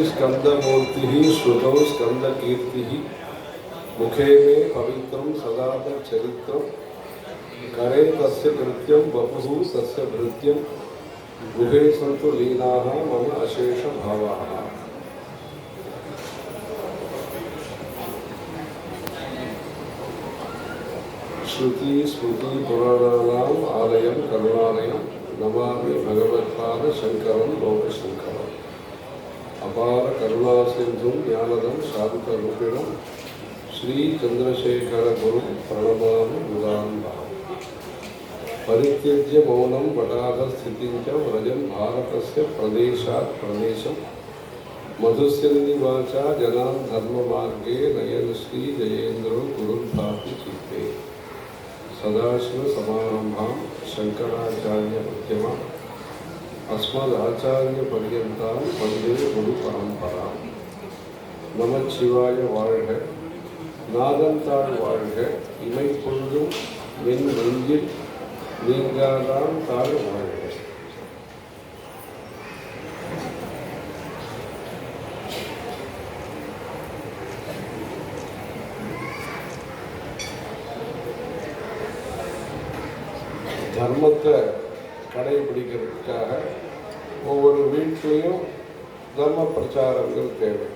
स्कंदमूर्ति श्रुतौ स्कंदकीर्ति मुखे मे पवित्रं सदा चरित्रं करे तस्य कृत्यं वपुः तस्य भृत्यं गुहे सन्तु लीनाः मम अशेष भावाः। श्रुति स्मृति पुराणानाम् आलयं करुणालयं नमामि भगवत्पाद शंकरं लोकशंकरम्। अपार करुणा सिंधु ज्ञानदं शांतरूपिणं श्री चंद्रशेखर गुरु प्रणमामि मुदान्भावं। परित्यज्य मौनं वटाध स्थितिं च व्रजन् भारतस्य प्रदेशात् प्रदेशं मधुस्यन्ति वाचा जनान् धर्ममार्गे नयन् श्री जयेन्द्रो गुरुर्भाति चित्ते। सदाशिव समारंभां शंकराचार्य मध्यमाम् अस्मदाचार्य पर्यन्तां वन्दे गुरु परंपरां। நமச்சிவாய வாழ்க, நாதந்தாள் வாழ்க, இமை பொழுதும் என் நெஞ்சில் நீங்காதான் தாழ் வாழ்க. தர்மத்தை கடைபிடிக்கிறதுக்காக ஒவ்வொரு வீட்லேயும் தர்ம பிரச்சாரங்கள் தேவை.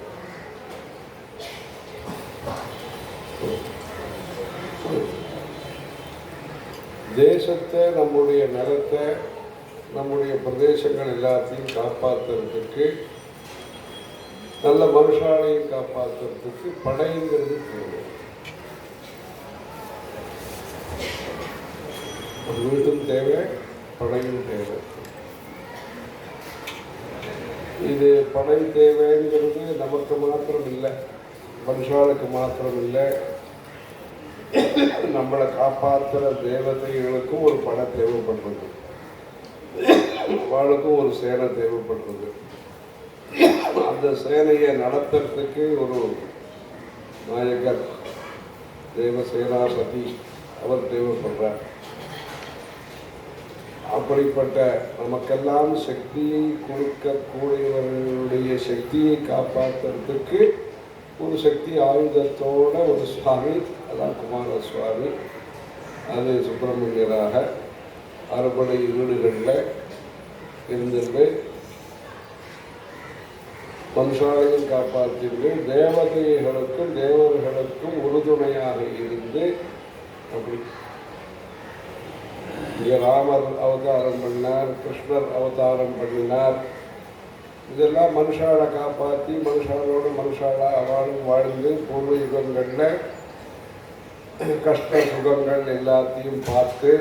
தேசத்தை, நம்முடைய நிலத்தை, நம்முடைய பிரதேசங்கள் எல்லாத்தையும் காப்பாற்றுறதுக்கு, நல்ல மனுஷாலையும் காப்பாற்றுறதுக்கு படைங்கிறது தேவை. ஒரு வீடும் தேவை, படையும் தேவை. இது படை தேவைங்கிறது நமக்கு மாத்திரம் இல்லை, மனுஷாளுக்கு மாத்திரம் இல்லை, நம்மளை காப்பாற்றுற தேவதைகளுக்கும் ஒரு படை தேவைப்படுறது, அவளுக்கும் ஒரு சேனை தேவைப்படுறது. அந்த சேனையை நடத்துறதுக்கு ஒரு நாயகர், தேவசேனாபதி அவர் தேவைப்படுறார். அப்படிப்பட்ட நமக்கெல்லாம் சக்தியை கொடுக்கக்கூடியவர்களுடைய சக்தியை காப்பாற்றுறதுக்கு ஒரு சக்தி ஆயுதத்தோட ஒரு சுவாமி, அதான் குமார சுவாமி. அது சுப்பிரமணியராக அறுபடை வீடுகளில் இருந்திருந்து மனுஷாலையும் காப்பாற்றிட்டு தேவதைகளுக்கும் தேவர்களுக்கும் உறுதுணையாக இருந்து அப்படி இங்கே ராமர் அவதாரம் பண்ணார், கிருஷ்ணர் அவதாரம் பண்ணினார். இதெல்லாம் மனுஷாலை காப்பாற்றி மனுஷாலோடு மனுஷாலா அவளும் வாழ்ந்து பூர்வ யுகங்களில் கஷ்ட சுகங்கள் எல்லாத்தையும் பார்த்து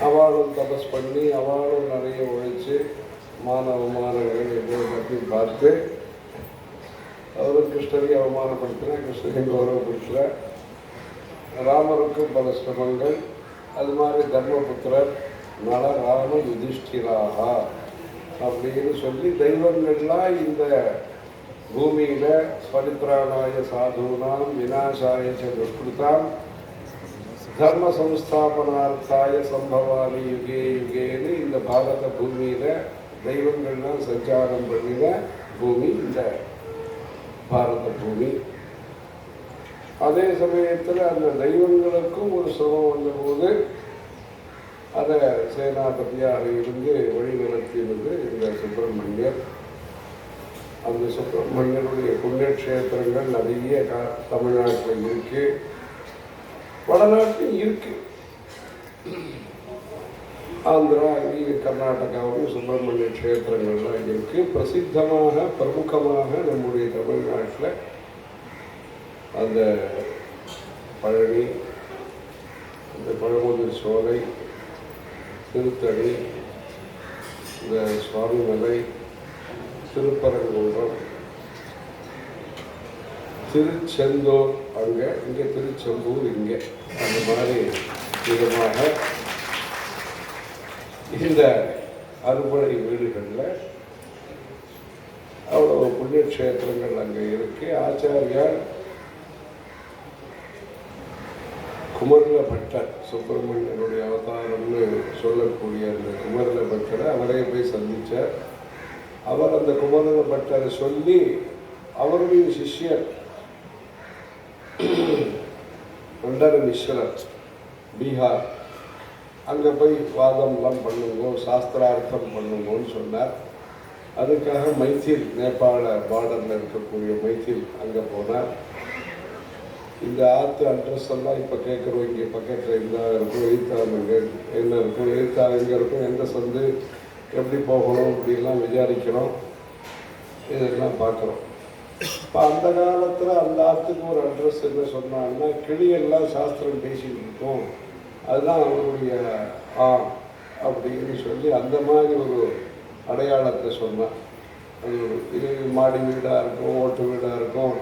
அவளும் தபஸ் பண்ணி அவளும் நிறைய உழைச்சி மான அவமானங்கள் எல்லாத்தையும் பார்த்து அவரும் கிருஷ்ணரை அவமானப்படுத்தினா கிருஷ்ணரை கௌரவப்படுத்துகிறார். ராமருக்கும் பல சிரமங்கள். அது மாதிரி தர்மபுத்திரர் நல ராம யுதிஷ்டிராகா அப்படின்னு சொல்லி தெய்வங்கள்லாம் இந்த பூமியில் பரித்ராணாய சாதுனாம் விநாசாய துஷ்கிருதாம் தர்ம சம்ஸ்தாபனார்த்தாய சம்பவாமி யுகே யுகேன்னு இந்த பாரத பூமியில் தெய்வங்கள்லாம் சஞ்சாரம் பண்ணின பூமி இந்த பாரத பூமி. அதே சமயத்தில் அந்த தெய்வங்களுக்கும் ஒரு சிரமம் வந்தபோது அதை சேனாபதியாக இருந்து வழிநடத்தியது இந்த சுப்பிரமணியர். அந்த சுப்பிரமணியருடைய புண்ணியக்ஷேத்திரங்கள் நிறைய தமிழ்நாட்டில் இருக்கு, வடநாட்டிலும் இருக்கு. ஆந்திரா, கர்நாடகாவும் சுப்பிரமணிய க்ஷேத்திரங்கள்லாம் இருக்கு. பிரசித்தமாக பிரமுகமாக நம்முடைய தமிழ்நாட்டில் அந்த பழனி, இந்த பழமுதிர் சோலை, திருத்தணி, இந்த சுவாமிமலை, திருப்பரங்குன்றம், திருச்செந்தூர் அங்கே, இங்கே திருச்செந்தூர் இங்கே, அந்த மாதிரி விதமாக இந்த அறுபடை வீடுகளில் அவ்வளோ புண்ணிய கஷேத்திரங்கள் அங்கே இருக்கு. ஆச்சாரியார் குமரல பட்டர், சுப்பிரமணியனுடைய அவதாரம்னு சொல்லக்கூடிய அந்த குமரல பட்டரை அவரே போய் சந்தித்தார். அவர் அந்த குமரல பட்டரை சொல்லி அவருடைய சிஷ்யர் பண்டர மிஸ்ரர் பீகார் அங்கே போய் வாதம்லாம் பண்ணுங்கோ, சாஸ்திரார்த்தம் பண்ணுங்கன்னு சொன்னார். அதுக்காக மைத்தில், நேபாள பார்டரில் இருக்கக்கூடிய மைத்தில் அங்கே போனார். இந்த ஆற்று அட்ரஸ் எல்லாம் இப்போ கேட்குறோம். இங்கே பக்கத்தில் இந்த இருக்கும், எழுத்தாங்க என்ன இருக்கும், எழுத்தா எங்கே இருக்கும், எந்த சந்து எப்படி போகணும், இப்படிலாம் விசாரிக்கிறோம், இதெல்லாம் பார்க்குறோம். இப்போ அந்த காலத்தில் அந்த ஆற்றுக்கு ஒரு அட்ரஸ் என்ன சொன்னாங்கன்னா, கிளியெல்லாம் சாஸ்திரம் பேசிகிட்டு இருக்கோம், அதுதான் அவருடைய அப்படின்னு சொல்லி அந்த மாதிரி ஒரு அடையாளத்தை சொன்னான். அது ஒரு இது மாடி வீடாக இருக்கும், ஓட்டு வீடாக இருக்கும்,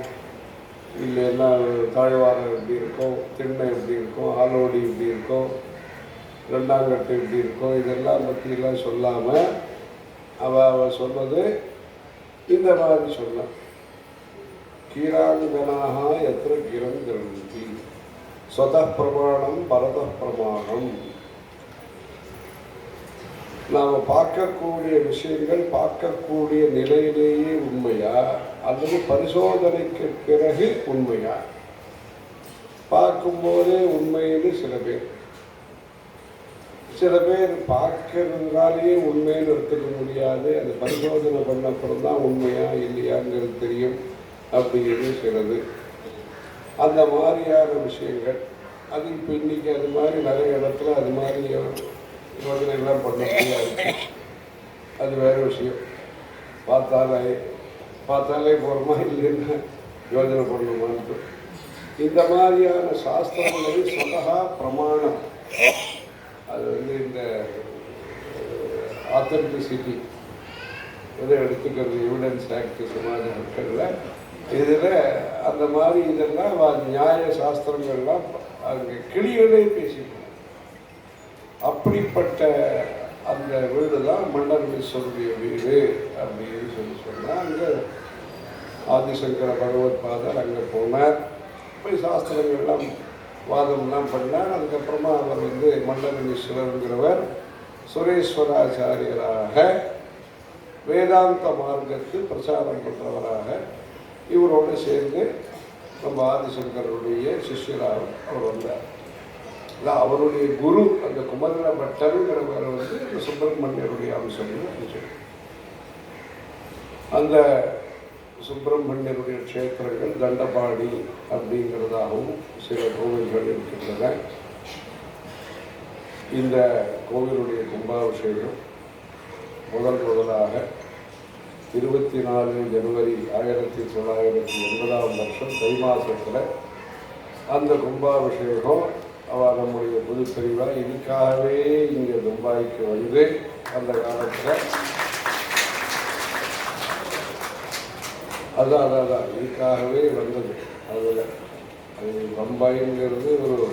இல்லைன்னா தாழ்வாரம் எப்படி இருக்கும், திண்ணை எப்படி இருக்கும், ஆலோடி எப்படி இருக்கும், ரெண்டாங்கட்டு எப்படி இருக்கும், இதெல்லாம் பற்றியெல்லாம் சொல்லாமல் அவள் சொன்னது இந்த மாதிரி சொன்னான். கீராங்கனாக எத்திர கிரங்கி ஸ்வத பிரமாணம் பரத பிரமாணம். நாம் பார்க்கக்கூடிய விஷயங்கள் பார்க்கக்கூடிய நிலையிலேயே உண்மையா அல்லது பரிசோதனைக்கு பிறகு உண்மையா? பார்க்கும்போதே உண்மைன்னு சில பேர் பார்க்கறதுனாலேயே உண்மைன்னு எடுத்துக்க முடியாது. அது பரிசோதனை பண்ணப்புறம் தான் உண்மையா இல்லையாங்கிறது தெரியும் அப்படிங்கிறது சிலது. அந்த மாதிரியான விஷயங்கள் அது இப்போ இன்றைக்கி அது மாதிரி நிறைய இடத்துல அது மாதிரி யோஜனைகள்லாம் பண்ண முடியாது. அது வேறு விஷயம். பார்த்தாலே போகிறோமா இல்லைன்னா யோஜனை பண்ணணுமான்ட்டு. இந்த மாதிரியான சாஸ்திரங்களை சொந்தகா பிரமாணம், அது இந்த ஆத்தென்டிசிட்டி எதை எடுத்துக்கிறது, எவிடன்ஸ் ஆக்ட் சமாஜ மக்களில் இதில் அந்த மாதிரி இதெல்லாம் நியாய சாஸ்திரங்கள்லாம் அங்கே கிளிகளே பேசிக்கணும். அப்படிப்பட்ட அந்த வீடு தான் மண்டலேஸ்வருடைய வீடு அப்படின்னு சொன்னால், அங்கே ஆதிசங்கர பகவத் பாதர் அங்கே போனார், போய் சாஸ்திரங்கள்லாம் வாதம்லாம் பண்ணார். அதுக்கப்புறமா அவர் மண்டலேஸ்வரருங்கிறவர் சுரேஸ்வராச்சாரியராக வேதாந்த மார்க்கத்து பிரச்சாரம் பண்ணுறவராக இவரோடு சேர்ந்து நம்ம ஆதிசங்கருடைய சிஷ்யராக அவர் வந்தார். இல்லை, அவருடைய குரு அந்த குமரல பட்டருங்கிறவர் இந்த சுப்பிரமணியருடைய அம்சம்னு நினைச்சு. அந்த சுப்பிரமணியருடைய க்ஷேத்திரங்கள் தண்டபாடி அப்படிங்கிறதாகவும் சில கோவில்கள் இருக்கின்றன. இந்த கோவிலுடைய கும்பாபிஷேகம் முதலாக 24 ஜனவரி 1980 தை மாதத்தில் அந்த கும்பாபிஷேகம் நம்முடைய புதுப்பிரிவாக இதுக்காகவே இங்கே துபாய்க்கு வந்து அந்த காலத்தில் அதான் இதுக்காகவே வந்தது. அதில் அது பம்பாய்ங்கிறது ஒரு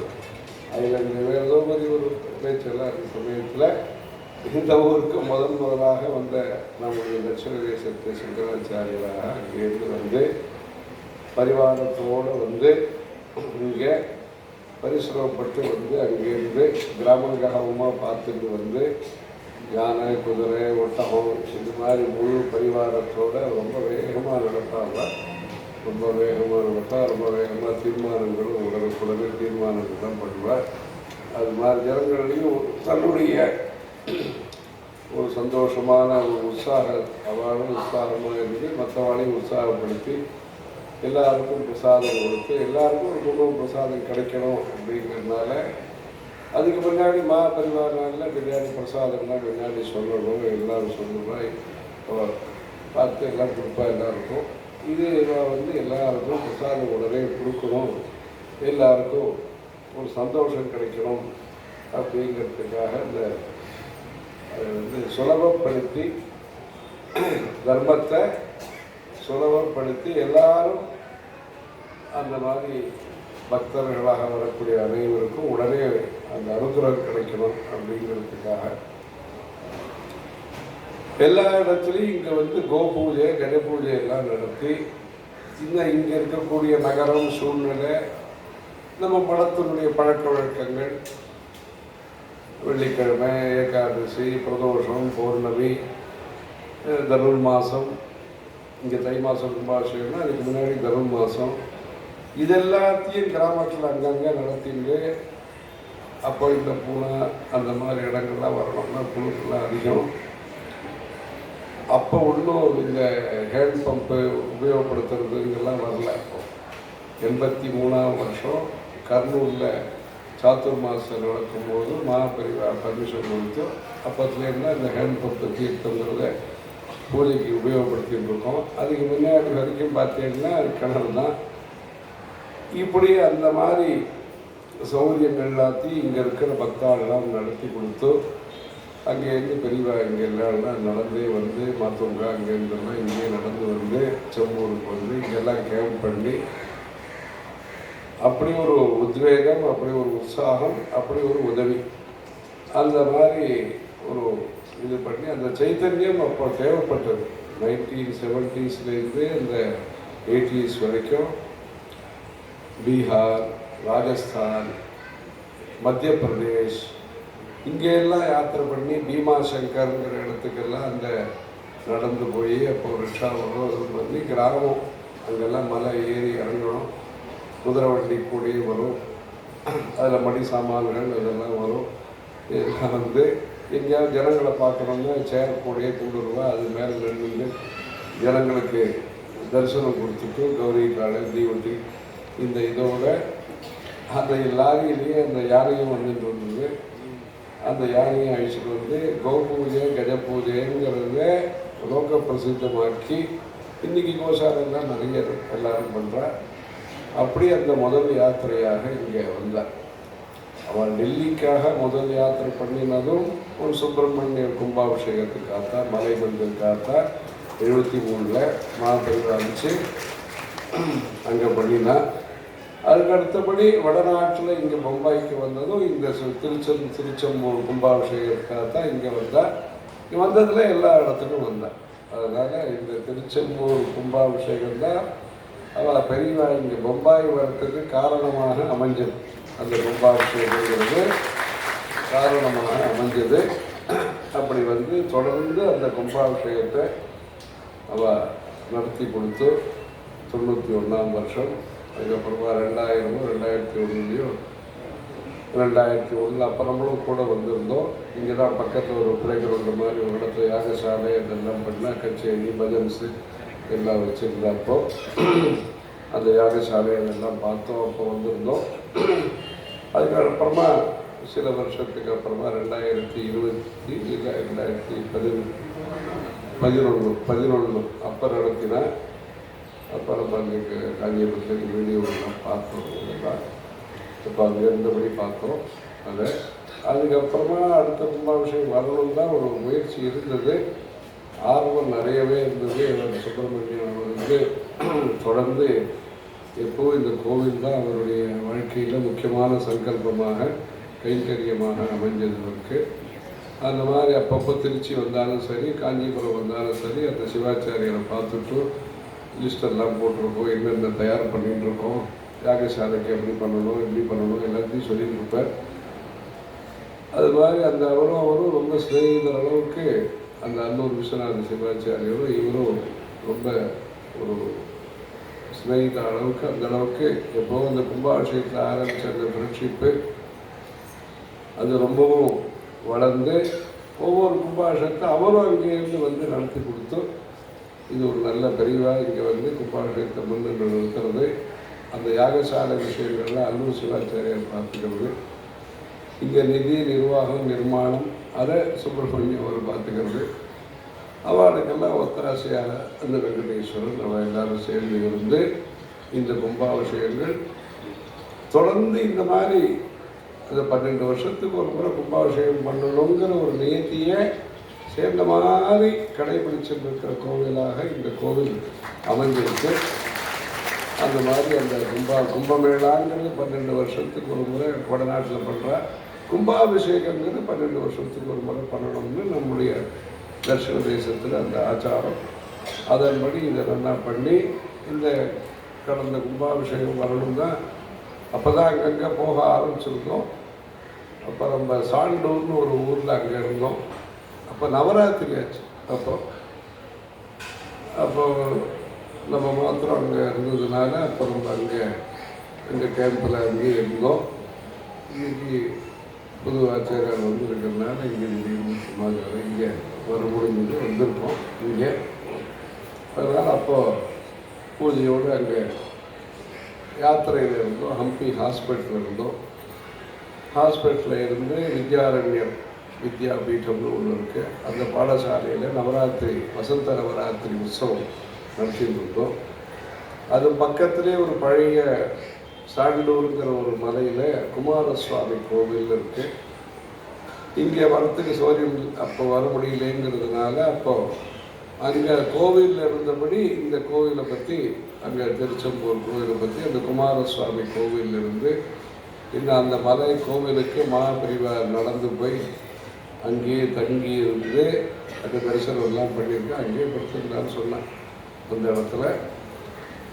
ஐலண்டு வேறதோ மாதிரி ஒரு பேச்செல்லாம் அந்த சமயத்தில் இந்த ஊருக்கு முதலாக வந்த நம்முடைய தட்சிண தேசத்தை சங்கராச்சாரியராக அங்கேருந்து வந்து பரிவாரத்தோடு வந்து இங்கே பரிசிரமப்பட்டு வந்து அங்கேருந்து கிராமங்கமாக பார்த்துட்டு வந்து யானை, குதிரை, ஒட்டகம் இது மாதிரி முழு பரிவாரத்தோடு ரொம்ப வேகமாக நடப்பாங்க. ரொம்ப வேகமாக நடப்பால் ரொம்ப வேகமாக தீர்மானங்களும் உடனுக்குடனே தீர்மானங்கள் தான் பண்ணுவார். அது மாதிரி ஜனங்களையும் தன்னுடைய ஒரு சந்தோஷமான ஒரு அவளும் உற்சாகமாக இருந்து மற்றவாளையும் உற்சாகப்படுத்தி எல்லாருக்கும் பிரசாதம் கொடுத்து எல்லாருக்கும் ஒரு குடும்பம் பிரசாதம் கிடைக்கணும் அப்படிங்கிறதுனால அதுக்கு முன்னாடி பரிவாரனால பிரியாணி பிரசாதம்லாம் பின்னாடி சொல்லணும், எல்லோரும் சொல்லணும், பார்த்து எல்லாம் கொடுப்பா எல்லாருக்கும். இது எல்லாருக்கும் பிரசாதம் உடனே கொடுக்கணும், எல்லாருக்கும் ஒரு சந்தோஷம் கிடைக்கணும் அப்படிங்கிறதுக்காக இந்த சுலபப்படுத்தி தர்மத்தை சுலபப்படுத்தி எல்லாரும் அந்த மாதிரி பக்தர்களாக வரக்கூடிய அனைவருக்கும் உடனே அந்த அனுகிரகம் கிடைக்கணும் அப்படிங்கிறதுக்காக எல்லா இடத்துலையும் இங்கே வந்து கோபூஜை கஜ பூஜை எல்லாம் நடத்தி இங்கே இருக்கக்கூடிய நகரம் சூழ்நிலை நம்ம மடத்தினுடைய பழக்க வழக்கங்கள் வெள்ளிக்கிழமை ஏகாதசி பிரதோஷம் பௌர்ணமி தனுர் மாதம் இங்கே தை மாதம் கும்பாபிஷேகம்னா அதுக்கு முன்னாடி தனுர் மாதம் இதெல்லாத்தையும் கிராமத்தில் அங்கங்கே நடத்திட்டு அப்போ இந்த பூனை அந்த மாதிரி இடங்கள்லாம் வரணும்னா புழுக்கெல்லாம் அதிகம். அப்போ இன்னும் இந்த ஹேண்ட் பம்பு உபயோகப்படுத்துறதுங்கெல்லாம் வரல. அப்போ 83ஆம் வருஷம் கர்னூலில் சாத்துர் மாதம் நடக்கும்போது மகாபரிவா பர்மிஷன் கொடுத்து அப்போத்துலேருந்து இந்த ஹேண்ட் பம்பு தீர்த்தங்கிறத பூஜைக்கு உபயோகப்படுத்திட்டு இருக்கோம். அதுக்கு முன்னாடி வரைக்கும் பார்த்தீங்கன்னா அது கிணறு தான். இப்படி அந்த மாதிரி சௌகரியங்கள் எல்லாத்தையும் இங்கே இருக்கிற பக்தாளெல்லாம் நடத்தி கொடுத்து அங்கேருந்து பெரியவா இங்கே எல்லாம் நடந்தே வந்து மற்றவங்க அங்கேருந்தெல்லாம் இங்கேயே நடந்து வந்து செம்பூருக்கு வந்து இங்கெல்லாம் கேம்ப் பண்ணி அப்படி ஒரு உத்வேகம், அப்படி ஒரு உற்சாகம், அப்படி ஒரு உதவி, அந்த மாதிரி ஒரு இது பண்ணி அந்த சைத்தன்யம் அப்போ தேவைப்பட்டது. 1970ஸ்லேருந்து இந்த 80s வரைக்கும் பீகார், ராஜஸ்தான், மத்திய பிரதேஷ் இங்கெல்லாம் யாத்திரை பண்ணி பீமா சங்கர்ங்கிற இடத்துக்கெல்லாம் அந்த நடந்து போய் அப்போ ரிக்ஷா பண்ணி கிராமம் அங்கெல்லாம் மலை ஏறி இறங்கணும். குதிரை வண்டி கூடிய வரும், அதில் மடி சாமான்கள் அதெல்லாம் வரும். இதெல்லாம் வந்து எங்கேயாவது ஜனங்களை பார்க்கணுன்னா சேர் கூடிய கொண்டுருவா அது மேலே நின்று ஜனங்களுக்கு தரிசனம் கொடுத்துட்டு கௌரி காலை தீவட்டி இந்த இதோட அந்த லாரியிலேயே அந்த யானையும் வந்துட்டு இருந்தது. அந்த யானையை அழிச்சிட்டு வந்து கௌபூஜை கஜ பூஜைங்கிறத லோக பிரசித்தமாக்கி இன்றைக்கி கோசாலெல்லாம் நிறைய எல்லாரும் பண்ணுறா. அப்படி அந்த முதல் யாத்திரையாக இங்கே வந்தார். அவள் டெல்லிக்காக முதல் யாத்திரை பண்ணினதும் ஒரு சுப்பிரமணிய கும்பாபிஷேகத்துக்காகத்தான், மலை மந்திரக்காகத்தான் 73 மாதத்தில் அடித்து அங்கே பண்ணினா. அதுக்கு அடுத்தபடி வடநாட்டில் இங்கே பம்பாய்க்கு வந்ததும் இந்த திருச்செம்பூர் கும்பாபிஷேகத்துக்காகத்தான் இங்கே வந்தால். இங்கே வந்ததில் எல்லா இடத்துக்கும் வந்தாள். அதனால் இந்த திருச்செம்பூர் கும்பாபிஷேகம் தான் அவள் பெரியவா இங்கே பம்பாய் வரத்துக்கு காரணமாக அமைஞ்சது. அந்த கும்பாபிஷேகங்கிறது காரணமாக அமைஞ்சது. அப்படி வந்து தொடர்ந்து அந்த கும்பாபிஷேகத்தை அவள் நடத்தி கொடுத்து 91ஆம் வருஷம், அதுக்கப்புறமா 2000 2001 அப்போ நம்மளும் கூட வந்திருந்தோம். இங்கே தான் பக்கத்தில் ஒரு பிளே கிரவுண்டு மாதிரி ஒரு இடத்துல யாகசாலை அதெல்லாம் பண்ணால் கச்சேரி பஜன்ஸு எல்லாம் வச்சுருந்தப்போ அந்த யாகசாலை அதெல்லாம் பார்த்தோம். அப்போ வந்திருந்தோம். அதுக்கப்புறமா சில வருஷத்துக்கு அப்புறமா 2011 அப்போ நடத்தினா. அப்போ நம்ம அன்றைக்கு காஞ்சிபுரத்துக்கு வீடியோலாம் பார்த்தோம். இதெல்லாம் இப்போ அங்கே இருந்தபடி பார்த்தோம். அதுக்கப்புறமா அடுத்த கும்பாபிஷேகம் வரணும் தான் ஒரு முயற்சி இருந்தது, ஆர்வம் நிறையவே இருந்தது. சுப்பிரமணியம் வந்து தொடர்ந்து எப்போவும் இந்த கோவில் தான் அவருடைய வாழ்க்கையில் முக்கியமான சங்கல்பமாக கைங்கரியமாக அமைஞ்சதுக்கு. அந்த மாதிரி அப்பப்போ திருச்சி வந்தாலும் சரி, காஞ்சிபுரம் வந்தாலும் சரி, அந்த சிவாச்சாரியரை பார்த்துட்டு லிஸ்டெல்லாம் போட்டிருக்கோம், என்னென்ன தயார் பண்ணிகிட்டு இருக்கோம், யாகசாலைக்கு எப்படி பண்ணணும் எப்படி பண்ணணும் எல்லாத்தையும் சொல்லிட்டு இருப்பார். அது மாதிரி அந்த அவரும் ரொம்ப சிநேகிதர் அளவுக்கு அந்த அன்னூர் விஸ்வநாத சிவாச்சாரியரும் இவரும் ரொம்ப ஒரு சிநேகித அளவுக்கு, அந்த அளவுக்கு எப்போவும் அந்த கும்பாபிஷேகத்தில் ஆரம்பித்த அந்த ஃப்ரெண்ட்ஷிப்பு அது ரொம்பவும் வளர்ந்து ஒவ்வொரு கும்பாபிஷேகத்தை அவரும் அங்கேருந்து வந்து நடத்தி கொடுத்து இது ஒரு நல்ல பெரியவாக இங்கே வந்து கும்பாபிஷேகத்தை முன்னின்று நிறுத்துறது. அந்த யாகசாலை விஷயங்கள்லாம் அன்னூர் சிவாச்சாரியார் பார்த்துக்கிறது. இங்கே நிதி நிர்வாகம் நிர்மாணம் அதை சுப்பிரமணியம் அவர் பார்த்துக்கிறது. அவளுக்கெல்லாம் ஒத்தராசையாக அந்த வெங்கடேஸ்வரன் நம்ம எல்லாரும் சேர்ந்து இருந்து இந்த கும்பாபிஷேகங்கள் தொடர்ந்து இந்த மாதிரி அந்த 12 வருஷத்துக்கு ஒரு முறை கும்பாபிஷேகம் பண்ணணுங்கிற ஒரு நியத்தியை சேர்ந்த மாதிரி கடைபிடிச்சிட்டு இருக்கிற கோவிலாக இந்த கோவில் அமைஞ்சிருக்கு. அந்த மாதிரி அந்த கும்பமேளாங்கிறது 12 வருஷத்துக்கு ஒரு முறை வடநாட்டில் பண்ணுறா. கும்பாபிஷேகங்கிறது 12 வருஷத்துக்கு ஒரு முறை பண்ணணும்னு நம்முடைய தர்ஷன தேசத்தில் அந்த ஆச்சாரம். அதன்படி இதை நல்லா பண்ணி இந்த கடந்த கும்பாபிஷேகம் வரணும் தான். அப்போ தான் அங்கங்கே போக ஆரம்பிச்சிருந்தோம். அப்போ நம்ம சாண்டூர்னு ஒரு ஊரில் அங்கே இருந்தோம். அப்போ நவராத்திரி ஆச்சு. அப்போ நம்ம மாத்திரம் அங்கே இருந்ததுனால அப்போ நம்ம அங்கே எங்கள் கேம்பில் அங்கேயே இருந்தோம். இன்னைக்கு புது ஆச்சாரியார் வந்துருக்கிறதுனால இங்கே சும்மா இங்கே வர முடிஞ்சது வந்திருக்கோம் இங்கே. அதனால் அப்போது பூஜையோடு அங்கே யாத்திரையில் இருந்தோம். ஹம்பி ஹாஸ்பிட்டலில் இருந்தோம். ஹாஸ்பிட்டலில் இருந்து வித்யாரண்யம் வித்யாபீட்டம்னு ஒன்று இருக்குது. அந்த பாடசாலையில் நவராத்திரி வசந்த நவராத்திரி உற்சவம் நடத்திட்டு இருந்தோம். அது பக்கத்துலேயே ஒரு பழைய சாண்டூருங்கிற ஒரு மலையில் குமாரசுவாமி கோவில் இருக்குது. இங்கே வரத்துக்கு சௌரியம் அப்போ வர முடியலேங்கிறதுனால அப்போது அங்கே கோவிலில் இருந்தபடி இந்த கோவிலை பற்றி அங்கே திருச்செம்பூர் கோவிலை பற்றி அந்த குமாரசுவாமி கோவிலிருந்து இன்னும் அந்த மலை கோவிலுக்கு மகாபிரிவார் நடந்து போய் அங்கேயே தங்கி இருந்து அந்த தரிசனம்லாம் பண்ணியிருக்கேன். அங்கேயே படுத்திருந்தான்னு சொன்னேன். அந்த இடத்துல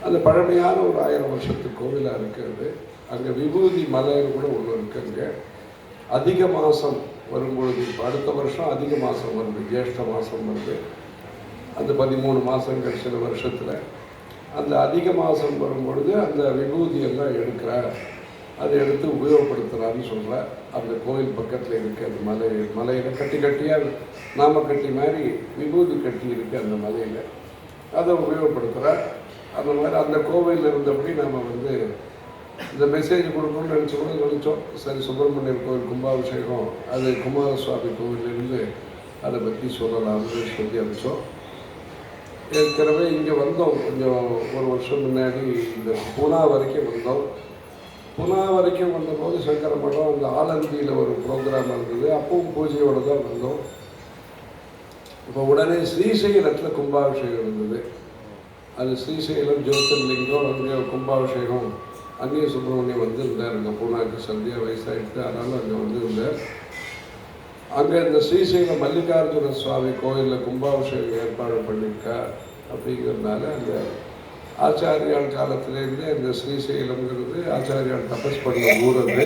அந்த பழமையான ஒரு 1000 வருஷத்து கோவிலாக இருக்கிறது. அங்கே விபூதி மலைன்னு கூட ஒன்று இருக்குது. அங்கே அதிக மாதம் வரும்பொழுது இப்போ அடுத்த வருஷம் அதிக மாதம் வருது, ஜேஷ்ட மாதம் வருது. அந்த 13 மாதங்கள் சில வருஷத்தில் அந்த அதிக மாதம் வரும்பொழுது அந்த விபூதியெல்லாம் எடுக்கிறார். அதை எடுத்து உபயோகப்படுத்துகிறான்னு சொல்கிறார். அந்த கோவில் பக்கத்தில் இருக்குது. அந்த மலையில் கட்டியாக நாமக்கட்டி மாதிரி விபூதி கட்டி இருக்குது அந்த மலையில். அதை உபயோகப்படுத்துகிறார். அந்த மாதிரி அந்த கோவிலில் இருந்தபடி நாம் இந்த மெசேஜ் கொடுக்கணும்னு நினச்சோம். சரி, சுப்பிரமணியர் கோவில் கும்பாபிஷேகம் அது குமாரசுவாமி கோவிலிருந்து அதை பற்றி சொல்லலாம்னு சொல்லி அனுப்பிச்சோம். ஏற்கனவே இங்கே வந்தோம் கொஞ்சம் ஒரு வருஷம் முன்னாடி. இந்த பூனா வரைக்கும் வந்தோம். பூனா வரைக்கும் வந்தபோது சங்கர மடம் அந்த ஆலந்தியில் ஒரு ப்ரோக்ராம் இருந்தது. அப்பவும் பூஜையோடு தான் வந்தோம். இப்போ உடனே ஸ்ரீசைலத்தில் கும்பாபிஷேகம் இருந்தது. அது ஸ்ரீசைலம் ஜோதிர்லிங்கம் அங்கே கும்பாபிஷேகம். அங்கேயும் சுப்பிரமணியம் வந்திருந்தார். அங்கே பூனாக்கு சந்தியா வயசாகிட்டு அதனால் அங்கே வந்திருந்தார். அங்கே இந்த ஸ்ரீசைலம் மல்லிகார்ஜுன சுவாமி கோயிலில் கும்பாபிஷேகம் ஏற்பாடு பண்ணியிருக்கா. அப்படிங்கிறதுனால அந்த ஆச்சாரியால் காலத்திலேருந்தே இந்த ஸ்ரீசைலம்ங்கிறது ஆச்சாரியால் தபஸ் பண்ண ஊர் அது.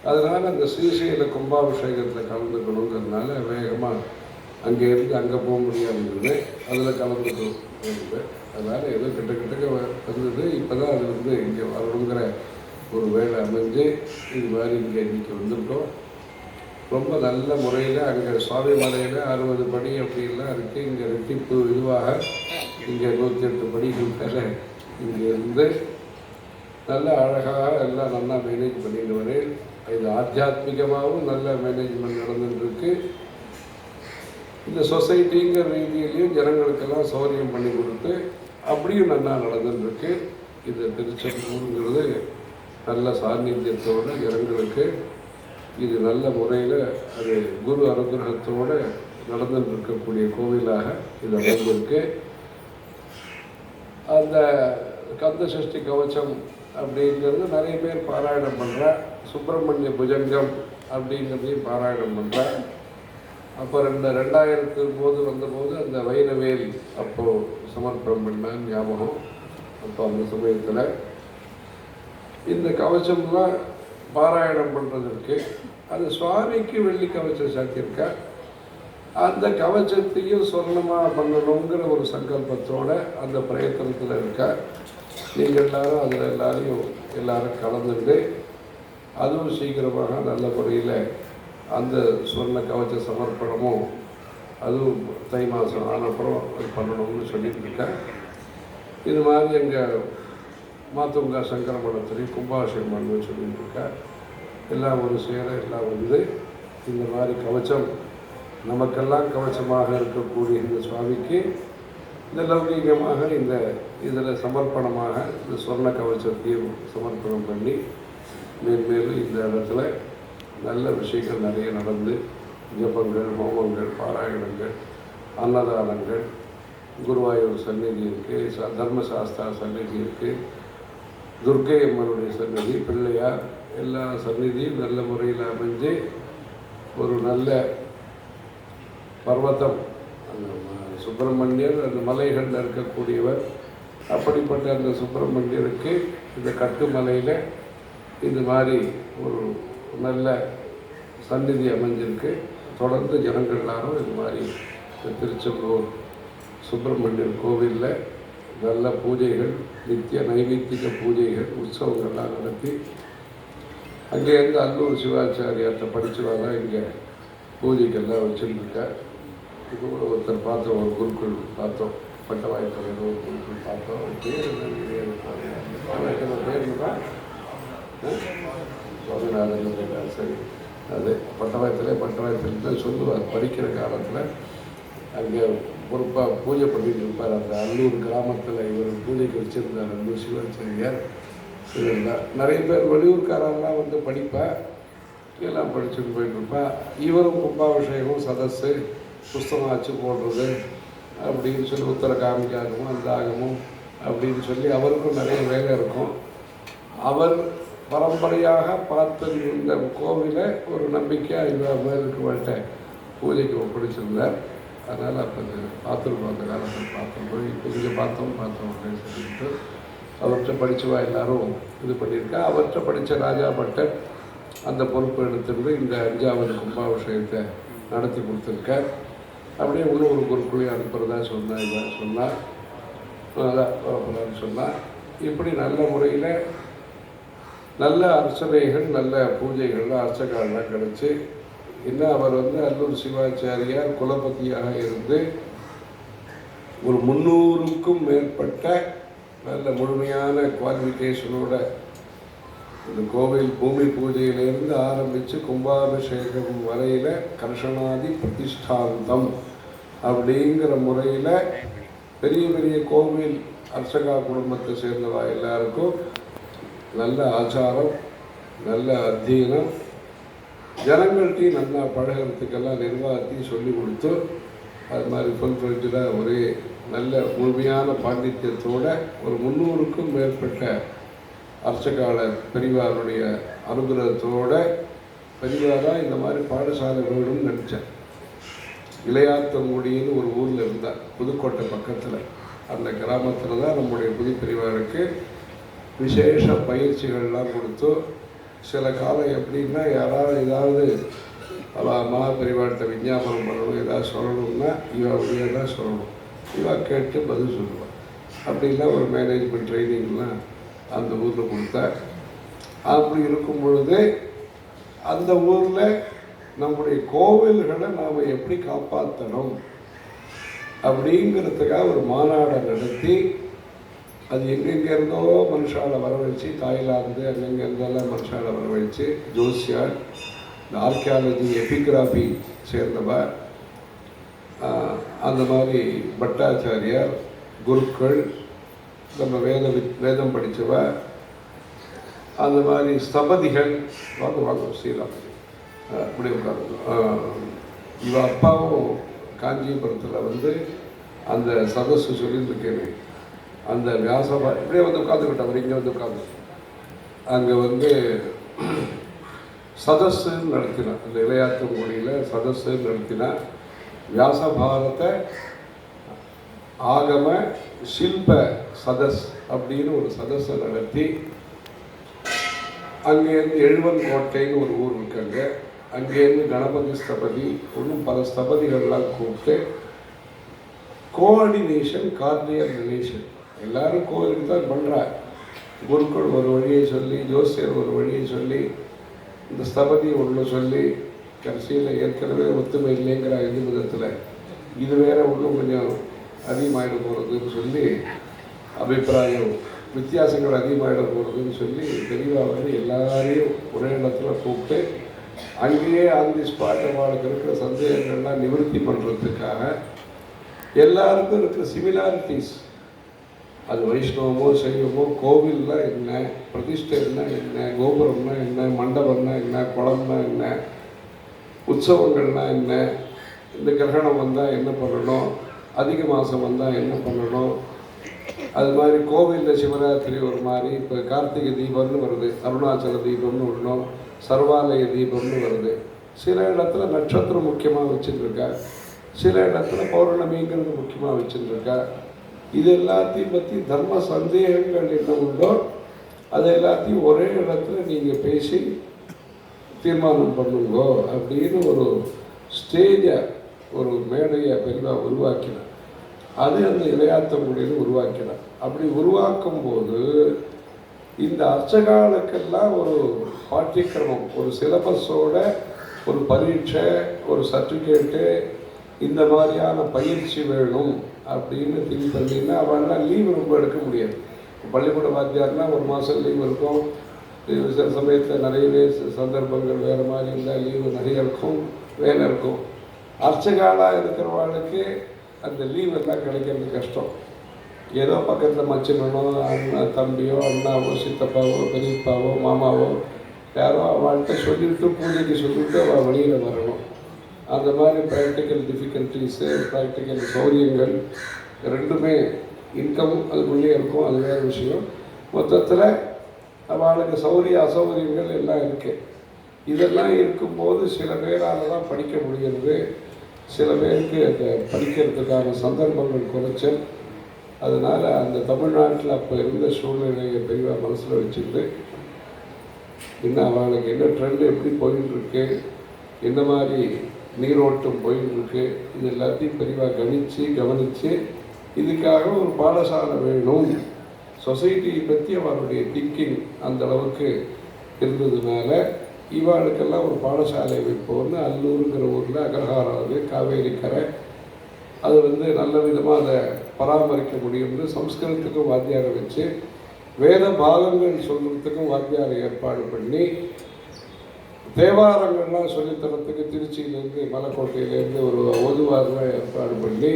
அதனால் அந்த ஸ்ரீசைல கும்பாபிஷேகத்தில் கலந்துக்கணுங்கிறதுனால வேகமாக அங்கேருந்து அங்கே போக முடியாமல் அதில் கலந்துக்கணும். அதனால் ஏதோ கிட்டக்க வந்தது. இப்போ தான் அது இங்கே வரணுங்கிற ஒரு வேலை அமைஞ்சு இது மாதிரி இங்கே இன்றைக்கி வந்திருக்கோம். ரொம்ப நல்ல முறையில் அங்கே சுவாமி மலையில் 60 படி அப்படிலாம் இருக்குது. இங்கே ரெட்டிப்பு இதுவாக இங்கே 108 படிகள் மேலே இங்கே இருந்து நல்ல அழகாக எல்லாம் நல்லா மேனேஜ் பண்ணிட்டு வரேன். இது ஆத்தியாத்மிகமாகவும் நல்ல மேனேஜ்மெண்ட் நடந்துட்டுருக்கு. இந்த சொசைட்டிங்கிற ரீதியிலையும் ஜனங்களுக்கெல்லாம் சௌகரியம் பண்ணி கொடுத்து அப்படியும் நல்லா நடந்துட்டுருக்கு. இந்த திருச்செந்தூருங்கிறது நல்ல சாநித்தியத்தோடு ஜனங்களுக்கு இது நல்ல முறையில் அது குரு அனுகிரகத்தோடு நடந்துட்டு இருக்கக்கூடிய கோவிலாக இது அமைந்திருக்கு. அந்த கந்த சஷ்டி கவச்சம் அப்படிங்கிறது நிறைய பேர் பாராயணம் பண்ணுறா. சுப்பிரமணிய புஜங்கம் அப்படிங்கிறதையும் பாராயணம் பண்ணுறா. அப்போ 2009 வந்தபோது அந்த வைரவேல் அப்போது சமர்ப்பணம் பண்ணான்னு ஞாபகம். அப்போ அந்த சமயத்தில் இந்த கவச்சம்லாம் பாராயணம் பண்ணுறதுக்கு அது சுவாமிக்கு வெள்ளி கவச்சம் சாத்தியிருக்கா. அந்த கவச்சத்தையும் சொர்ணமாக பண்ணணுங்கிற ஒரு சங்கல்பத்தோடு அந்த பிரயத்தனத்தில் இருக்கா. நீங்கள் எல்லாரும் அதில் எல்லாரும் கலந்துட்டு அதுவும் சீக்கிரமாக நல்ல முறையில் அந்த சொர்ண கவச்ச சமர்ப்பணமும் அதுவும் தை மாதம் ஆனப்புறம் அது பண்ணணும்னு சொல்லிட்டு இருக்கேன். இது மாதிரி எங்கள் மாத்துங்கா சங்கர மடத்துலேயும் கும்பாபிஷேகம் பண்ணணும்னு சொல்லிட்டு இருக்கேன். எல்லாம் ஒரு சேர எல்லாம் இந்த மாதிரி கவச்சம் நமக்கெல்லாம் கவச்சமாக இருக்கக்கூடிய இந்த சுவாமிக்கு இந்த லௌகீகமாக இந்த இதில் சமர்ப்பணமாக இந்த சொர்ண கவச்சத்தையும் சமர்ப்பணம் பண்ணி மேன்மேலும் இந்த இடத்துல நல்ல விஷயங்கள் நிறைய நடந்து ஜபங்கள், ஹோமங்கள், பாராயணங்கள், அன்னதானங்கள், குருவாயூர் சந்நிதி இருக்குது, தர்மசாஸ்திரா சந்நிதி இருக்குது, துர்க்கை அம்மனுடைய சன்னதி, பிள்ளையார் எல்லா சந்நிதியும் நல்ல முறையில் அமைஞ்சு ஒரு நல்ல பர்வதம், அந்த சுப்பிரமணியர் அந்த மலைகளில் இருக்கக்கூடியவர். அப்படிப்பட்ட அந்த சுப்பிரமணியருக்கு இந்த கட்டுமலையில் இந்த மாதிரி ஒரு நல்ல சந்நிதி அமைஞ்சிருக்கு. தொடர்ந்து ஜனங்கள் எல்லாரும் இது மாதிரி திருச்செந்தூர் சுப்பிரமணியர் கோவிலில் நல்ல பூஜைகள், நித்திய நைவேத்திக பூஜைகள், உற்சவங்கள்லாம் நடத்தி அங்கேருந்து அல்லூர் சிவாச்சாரியார்கிட்ட படிச்சுவாங்க. இங்கே பூஜைக்கெல்லாம் வச்சுருக்கார். இது கூட ஒருத்தர் பார்த்தோம், ஒரு குருக்கள் பார்த்தோம், பட்டவாய்த்தலைவர் ஒரு குருக்கள் பார்த்தோம். பேர் பேர் சுவாமிநாதன் கேட்டார். சரி, அது பட்டவாய்த்தலை தான் சொல்லுவார். படிக்கிற காலத்தில் அங்கே பொறுப்பாக பூஜை பண்ணிட்டு இருப்பார். அந்த அல்லூர் கிராமத்தில் இவர் பூஜைக்கு வச்சுருந்தார். அல்லூர் சிவாச்சாரியார் இருந்தார். நிறைய பேர் வெளியூர்காரெல்லாம் வந்து படிப்பேன், எல்லாம் படிச்சுட்டு போயிட்டுருப்பேன். இவரும் கும்பாபிஷேகம், சதஸ்ஸு, புஸ்தகம் போடுறது அப்படின்னு சொல்லி உத்தர காமிக்காகமும் அந்த ஆகமும் அப்படின்னு சொல்லி அவருக்கும் நிறைய வேலை இருக்கும். அவர் பரம்பரையாக பார்த்து இந்த கோவிலை ஒரு நம்பிக்கையாக இவர் மேலுக்கு பூஜைக்கு ஒப்படைச்சிருந்தார். அதனால் அப்போ பார்த்துருக்கோம், அந்த காலத்தில் பார்த்துருக்கோம். இப்போ இங்கே பார்த்தோம் அப்படின்னு சொல்லிட்டு அவர்கிட்ட படிச்சுவா எல்லாரும் இது பண்ணியிருக்கா. அவர்கிட்ட படித்த ராஜா பட்டர் அந்த பொறுப்பு எடுத்துருந்து இந்த 5வது கும்பாபிஷேகத்தை நடத்தி கொடுத்துருக்கார். அப்படியே இன்னும் ஒரு குருக்குழியை அனுப்புகிறதா சொன்னார். சொன்னார். இப்படி நல்ல முறையில் நல்ல அர்ச்சனைகள், நல்ல பூஜைகள்லாம் அர்ச்சகாலெலாம் கிடச்சி இன்னும் அவர் வந்து அல்லூர் சிவாச்சாரியார் குலபதியாக இருந்து ஒரு 300க்கும் மேற்பட்ட நல்ல முழுமையான குவாலிஃபிகேஷனோட இந்த கோவில் பூமி பூஜையிலேருந்து ஆரம்பித்து கும்பாபிஷேகம் வரையில் கர்ஷனாதி பிரதிஷ்டாந்தம் அப்படிங்கிற முறையில் பெரிய பெரிய கோவில் அர்ச்சகா குடும்பத்தை சேர்ந்தவா எல்லாருக்கும் நல்ல ஆச்சாரம், நல்ல அத்தியனம், ஜனங்கள்கிட்டையும் நல்லா பழகிறதுக்கெல்லாம் நிர்வாகத்தையும் சொல்லி கொடுத்து அது மாதிரி ஃபுல்ஃபில்டாக ஒரே நல்ல முழுமையான பாண்டித்யத்தோட ஒரு 300க்கும் மேற்பட்ட அர்ச்சகாளர் பெரியவாருடைய அனுகிரகத்தோட பெரியவாராக இந்த மாதிரி பாடசாலை வேணும்னு நினச்சேன். இளையாத்தங்குடின்னு ஒரு ஊரில் இருந்தார், புதுக்கோட்டை பக்கத்தில். அந்த கிராமத்தில் தான் நம்முடைய புது பெரியவாருக்கு விசேஷ பயிற்சிகள்லாம் கொடுத்து சில காலம் எப்படின்னா யாராவது ஏதாவது மகா பெரியவார்கிட்ட விஞ்ஞாபனம் பண்ணணும், ஏதாவது சொல்லணும்னா இவ அப்படியே தான் சொல்லணும், இவா கேட்டு பதில் சொல்லுவாள். அப்படிலாம் ஒரு மேனேஜ்மெண்ட் ட்ரைனிங்லாம் அந்த ஊரில் கொடுத்தார். அப்படி இருக்கும் பொழுது அந்த ஊரில் நம்முடைய கோவில்களை நாம் எப்படி காப்பாற்றணும் அப்படிங்கிறதுக்காக ஒரு மாநாடை நடத்தி அது எங்கெங்கேருந்தோ மனுஷாலை வரவழைச்சி, தாய்லாந்து அங்கெங்கெருந்தெல்லாம் மனுஷாலை வரவழைச்சி, ஜோசியார், இந்த ஆர்கியாலஜி எபிகிராஃபி சேர்ந்தவர், அந்த மாதிரி பட்டாச்சாரியார், குருக்கள், நம்ம வேதம் படித்தவர், அந்த மாதிரி ஸ்தபதிகள் வாங்க ஸ்ரீராம் அப்படி உட்காந்து. இவ அப்பாவும் காஞ்சிபுரத்தில் வந்து அந்த சதஸ்ஸு சொல்லியிருக்கேன். அந்த வியாசபா இப்படியே வந்து உட்காந்துக்கிட்ட அவர் இங்கே வந்து உட்காந்து அங்கே வந்து சதஸ்ஸுன்னு நடத்தினான். அந்த இளையாத்தங்குடியில் சதஸ்ஸுன்னு நடத்தினா வியாசபாரத ஆகம ஷில்ப சதஸ் அப்படின்னு ஒரு சதஸை நடத்தி அங்கேருந்து எழுவன்கோட்டைன்னு ஒரு ஊர் இருக்காங்க, அங்கேருந்து கணபதி ஸ்தபதி இன்னும் பல ஸ்தபதிகள்லாம் கூப்பிட்டு கோஆர்டினேஷன், கார்டினேஷன் எல்லாரும் கோவிலுக்கு தான் பண்ணுறாங்க. குருக்கள் ஒரு வழியை சொல்லி, ஜோசியர் ஒரு வழியை சொல்லி, இந்த ஸ்தபதி ஒன்று சொல்லி, கடைசியில் ஏற்கனவே ஒத்துமை இல்லைங்கிற இந்து விதத்தில் இது வேற ஒன்றும் கொஞ்சம் அதிகமாகிட போகிறதுன்னு சொல்லி அபிப்பிராயம், வித்தியாசங்கள் அதிகமாகிட போகிறதுன்னு சொல்லி தெளிவாக வந்து எல்லாரையும் ஒரே இடத்துல கூப்பிட்டு அங்கேயே ஆன் தி ஸ்பாட் அவளுக்கு இருக்கிற சந்தேகங்கள்லாம் நிவர்த்தி பண்ணுறதுக்காக எல்லாருக்கும் இருக்கிற சிமிலாரிட்டிஸ், அது வைஷ்ணவமோ சைவமோ, கோவில்னா என்ன, பிரதிஷ்டைன்னா என்ன, கோபுரம்னா என்ன, மண்டபம்னா என்ன, குளம்னா என்ன, உற்சவங்கள்னா என்ன, இந்த கிரகணம் வந்தால் என்ன பண்ணணும், அதிக மாதம் வந்தால் என்ன பண்ணணும், அது மாதிரி கோவிலில் சிவராத்திரி ஒரு மாதிரி, இப்போ கார்த்திகை தீபம்னு வருது, அருணாச்சல தீபம்னு ஒன்றும், சர்வாலய தீபம்னு வருது. சில இடத்துல நட்சத்திரம் முக்கியமாக வச்சுட்டுருக்கா, சில இடத்துல பௌர்ணமிங்கிறது முக்கியமாக வச்சுட்டுருக்கா. இது எல்லாத்தையும் பற்றி தர்ம சந்தேகங்கள் என்ன உண்டோ அது எல்லாத்தையும் ஒரே இடத்துல நீங்கள் பேசி தீர்மானம் பண்ணுங்கோ அப்படின்னு ஒரு ஸ்டேஜை, ஒரு மேடையை பெரிவாக உருவாக்கினார். அது அந்த இளையாத்தங்குடியில் உருவாக்கினார். அப்படி உருவாக்கும் போது இந்த அர்ச்சகாலுக்கெல்லாம் ஒரு பாட்டிக்கிரமம், ஒரு சிலபஸோட ஒரு பரீட்சை, ஒரு சர்டிஃபிகேட்டு, இந்த மாதிரியான பயிற்சி வேணும் அப்படின்னு திங்க் பண்ணிங்கன்னா அவெல்லாம் லீவு ரொம்ப எடுக்க முடியாது. பள்ளிக்கூட வாத்தியார்னா ஒரு மாதம் லீவ் இருக்கும், சில சமயத்தில் நிறையவே சந்தர்ப்பங்கள் வேறு மாதிரி இருந்தால் லீவு நிறைய இருக்கும், வேலை இருக்கும். அர்ச்சகாலாக இருக்கிறவர்களுக்கு அந்த லீவ் எல்லாம் கிடைக்கிறது கஷ்டம். ஏதோ பக்கத்தில் மச்சினனோ, அண்ணன் தம்பியோ, அண்ணாவோ, சித்தப்பாவோ, பெரியப்பாவோ, மாமாவோ யாரோ அவள்கிட்ட சொல்லிவிட்டு, பூஜைக்கு சொல்லிவிட்டு அவள் வெளியில் வரணும். அந்த மாதிரி ப்ராக்டிக்கல் டிஃபிகல்ட்டிஸு, ப்ராக்டிக்கல் சௌரியங்கள் ரெண்டுமே, இன்கம் அதுக்குள்ளே இருக்கும், அது வேறு விஷயம். மொத்தத்தில் அவளுக்கு அசௌகரியங்கள் எல்லாம் இருக்குது. இதெல்லாம் இருக்கும்போது சில பேரால் தான் படிக்க முடிகிறது, சில பேருக்கு அந்த படிக்கிறதுக்கான சந்தர்ப்பங்கள் குறைச்சல். அதனால் அந்த தமிழ்நாட்டில் அப்போ இருந்த சூழ்நிலையை பெரிவாக மனசில் வச்சுட்டு, இன்னும் அவளுக்கு என்ன ட்ரெண்டு எப்படி போயிட்டுருக்கு, என்ன மாதிரி நீரோட்டம் போயிட்டுருக்கு, இது எல்லாத்தையும் பெரிவாக கவனித்து இதுக்காக ஒரு பாடசாலை வேணும், சொசைட்டியை பற்றி அவருடைய திங்கிங் அந்த அளவுக்கு இருந்ததுனால இவாளுக்கெல்லாம் ஒரு பாடசாலை வைப்போம்னு அல்லூருங்கிற ஊரில் அக்ரஹாரம், காவேரி கரை, அது நல்ல விதமாக அதை பராமரிக்க முடியும்னு சம்ஸ்கிருதத்துக்கும் வாத்தியாரை வச்சு, வேத பாகங்கள் சொல்கிறதுக்கும் வாத்தியாரை ஏற்பாடு பண்ணி, தேவாரங்கள்லாம் சொல்லித்தரத்துக்கு திருச்சியிலேருந்து மலைக்கோட்டையிலேருந்து ஒரு ஒதுவாரெலாம் ஏற்பாடு பண்ணி,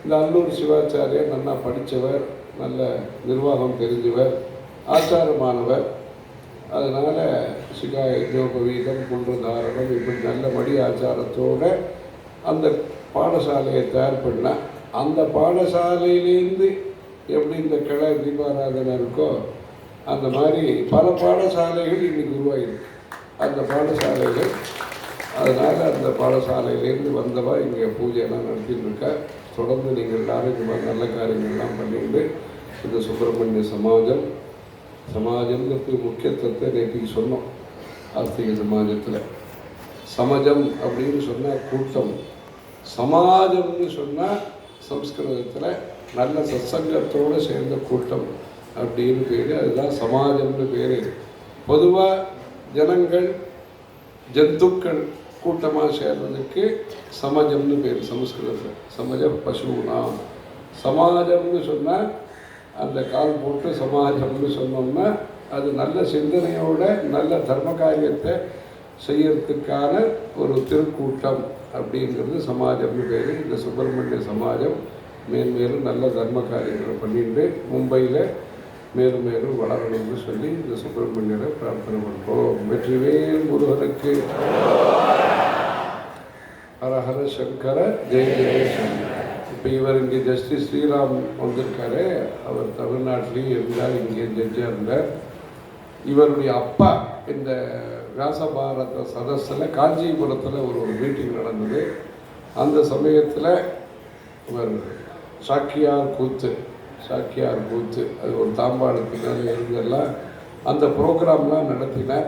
இந்த அல்லூர் சிவாச்சாரியர் நல்லா படித்தவர், நல்ல நிர்வாகம் தெரிஞ்சவர், ஆச்சாரமானவர். அதனால் சிகாய ஜோபவீதம், குன்றதாரணம், இப்படி நல்ல மடி ஆச்சாரத்தோடு அந்த பாடசாலையை தயார் பண்ணால், அந்த பாடசாலையிலேருந்து எப்படி இந்த கிளை தீபாராதனை இருக்கோ அந்த மாதிரி பல பாடசாலைகள் இன்றைக்கி உருவாகிருக்கு. அந்த பாடசாலைகள், அதனால் அந்த பாடசாலையிலேருந்து வந்தவா இங்கே பூஜையெல்லாம் நடத்திட்டு இருக்கா. தொடர்ந்து நீங்கள் எல்லாரும் இந்த மாதிரி நல்ல காரியங்கள்லாம் பண்ணிட்டு இந்த சுப்பிரமணிய சமாஜம்ங்கிறது முக்கியத்துவத்தை நேற்று சொன்னோம். ஆஸ்திக சமாஜத்தில் சமஜம் அப்படின்னு சொன்னால் கூட்டம், சமாஜம்னு சொன்னால் சம்ஸ்கிருதத்தில் நல்ல சத்சங்கத்தோடு சேர்ந்த கூட்டம் அப்படின்னு பேர். அதுதான் சமாஜம்னு பேர். பொதுவாக ஜனங்கள், ஜந்துக்கள் கூட்டமாக சேர்றதுக்கு சமஜம்னு பேர் சமஸ்கிருதத்தில். சமஜ பசுனா, சமாஜம்னு சொன்னால் அந்த கால் போட்டு சமாஜம்னு சொன்னோம்னா அது நல்ல சிந்தனையோட நல்ல தர்ம காரியத்தை செய்யறதுக்கான ஒரு திருக்கூட்டம் அப்படிங்கிறது சமாஜம்னு பேர். இந்த சுப்பிரமணிய சமாஜம் மேன்மேலும் நல்ல தர்ம காரியங்களை பண்ணிட்டு மும்பையில் மேலும் மேலும் வளரணும்னு சொல்லி இந்த சுப்பிரமணியரை பிரார்த்தனை பண்ணுறோம். வெற்றிவேல் முருகனுக்கு ஹரஹர சங்கர, ஜெய ஜெய சங்கர. இப்போ இவர் இங்கே ஜஸ்டிஸ் ஸ்ரீராம் வந்திருக்காரு. அவர் தமிழ்நாட்டிலையும் இருந்தார், இங்கே ஜட்ஜாக இருந்தார். இவருடைய அப்பா இந்த வியாசபாரத சதஸில் காஞ்சிபுரத்தில் ஒரு மீட்டிங் நடந்தது. அந்த சமயத்தில் இவர் சாக்கியார் கூத்து அது ஒரு தாம்பாளத்துக்காக இருந்தெல்லாம் அந்த ப்ரோக்ராம்லாம் நடத்தினார்.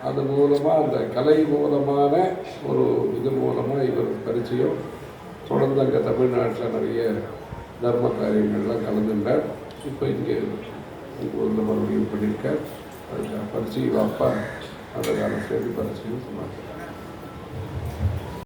அது மூலமாக, அந்த கலை மூலமான ஒரு இது மூலமாக இவர் பரிச்சயம். தொடர்ந்து அங்கே தமிழ்நாட்டில் நிறைய தர்ம காரியங்கள்லாம் கலந்துட்டார். இப்போ இங்கே ஊரில் மறுபடியும் பண்ணியிருக்கார். அதுக்காக பரிச்சயம் அப்பா அந்த காலத்தில் பரிச்சயம் சொன்னார்.